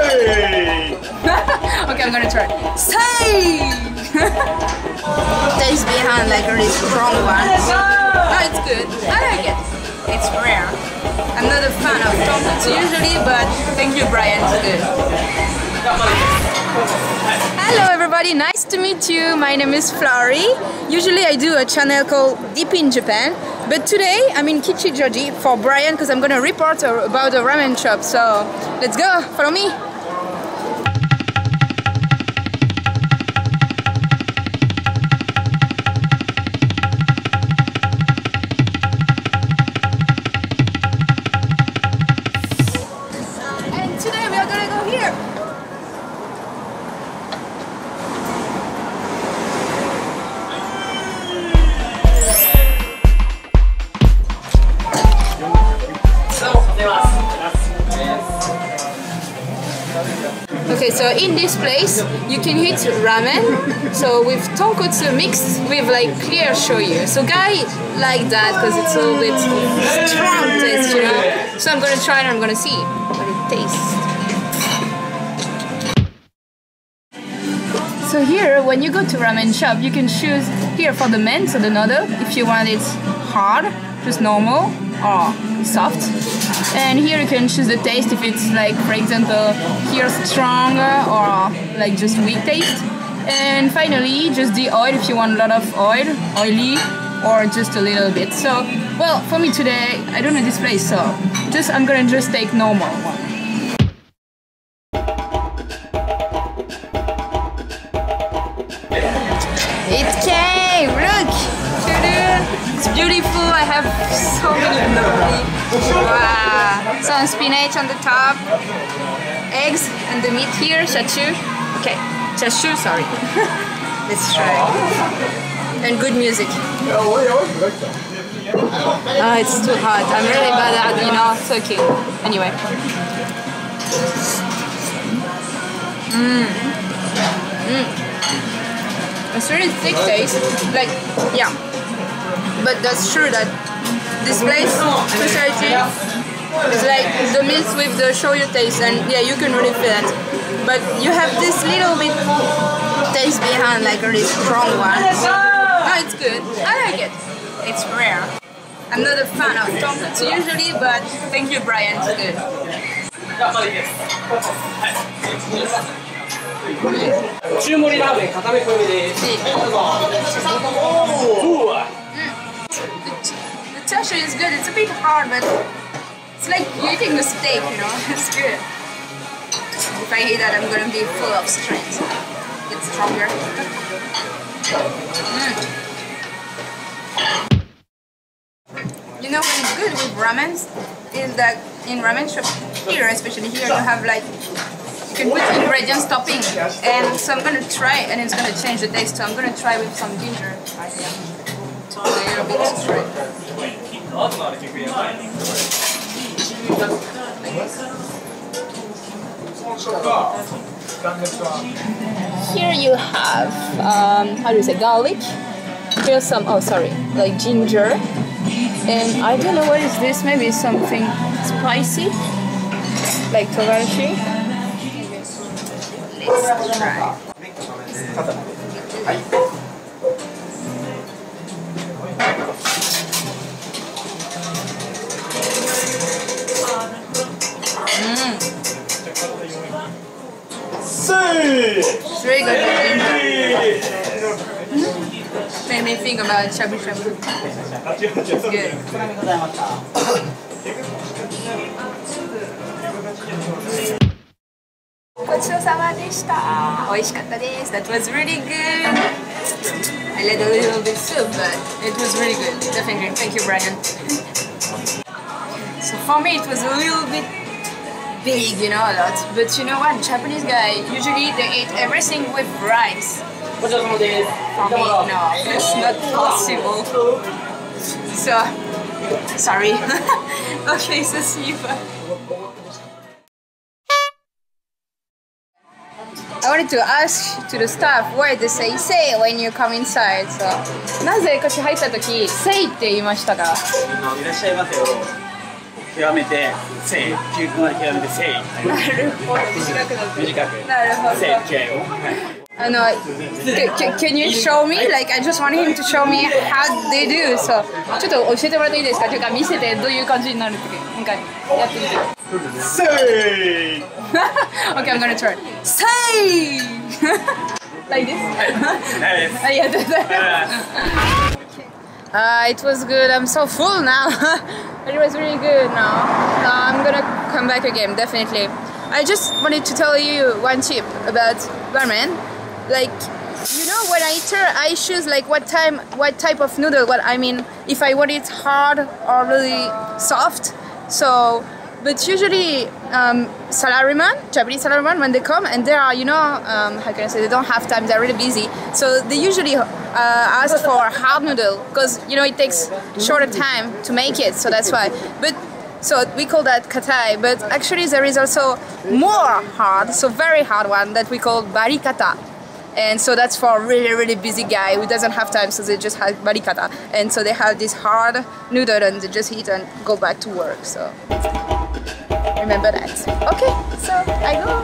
Okay, I'm gonna try. Say! Taste behind like a really strong one. Oh, it's good. I like it. It's rare. I'm not a fan of tonkotsu usually, but thank you, Brian. It's good. Hello everybody, nice to meet you. My name is Florie. Usually I do a channel called Deep in Japan, but today I'm in Kichijouji for Brian because I'm gonna report about a ramen shop. So let's go, follow me. And today we are gonna go here. Okay, so in this place you can eat ramen, so with tonkotsu mixed with like clear shoyu. So guy like that because it's a little bit strong taste, you know. So I'm gonna try and I'm gonna see what it tastes. So here, when you go to ramen shop, you can choose here for the men, so the noodle, if you want it hard, just normal, or soft. And here you can choose the taste if it's like, for example, here stronger or like just weak taste. And finally, just the oil if you want a lot of oil, oily, or just a little bit. So, well, for me today, I don't know this place, so I'm gonna just take normal one. It came! Look! It's beautiful. I have so many lovely. Wow! Some spinach on the top, eggs, and the meat here, chashu. Okay, chashu, sorry. Let's try. And good music. Oh, it's too hot. I'm really bad at, you know, cooking. Anyway. It's really thick taste, like, yeah, but that's true that this place specialty is like the meat with the shoyu taste, and yeah, you can really feel it, but you have this little bit taste behind like a really strong one. Oh, it's good. I like it. It's rare. I'm not a fan of tonkotsu usually, but thank you, Brian. It's good. The chashu is good. It's a bit hard, but it's like eating a steak, you know. It's good. If I eat that, I'm gonna be full of strength. Get stronger. You know what is good with ramens is that in ramen shop here, especially here, you have like, you can put ingredients topping, and so I'm gonna try, and it's gonna change the taste. So I'm gonna try with some ginger. A little bit straight. Here you have how do you say, garlic? Here's some, oh sorry, like ginger. And I don't know what is this, maybe something spicy, like togashi. Let's try. It's really good with ginger. Made me think about shabu shabu. It's good. ごちそうさまでした。美味しかったです。That was really good. I let a little bit soup, but it was really good. Definitely. Thank you, Brian. So for me, it was a little bit big, you know, a lot. But you know what? Japanese guy usually they eat everything with rice. For me, no, it's not possible. So, sorry. Okay, so see you. I wanted to ask to the staff why they say "say" when you come inside. So, なぜかし入った時「say" って言いましたか？いらっしゃいませよ。極めて誠意、究極まで極めて誠意。なるほど、短くなってる。短く。なるほど。誠意、気合を。Can you show me? Like, I just want him to show me how they do. So, ちょっと教えてもらっていいですか？というか見せてどういう感じになるってなんかやってみて。Say! Okay, I'm gonna try. Say! Like this? ありがとうございます。It was good. I'm so full now. It was really good now. I'm gonna come back again, definitely. I just wanted to tell you one tip about ramen. Like, you know, when I eat, I choose like what type of noodle. What I mean, if I want it hard or really soft. So, but usually salaryman, Japanese salaryman, when they come and they are, you know, how can I say, they don't have time. They're really busy. So they usually ask for hard noodle because you know it takes shorter time to make it. So that's why. But so we call that katai. But actually there is also more hard, so very hard one that we call barikata. And so that's for a really, really busy guy who doesn't have time, so they just have barikata. And so they have this hard noodle and they just eat and go back to work. So remember that. Okay, so I go.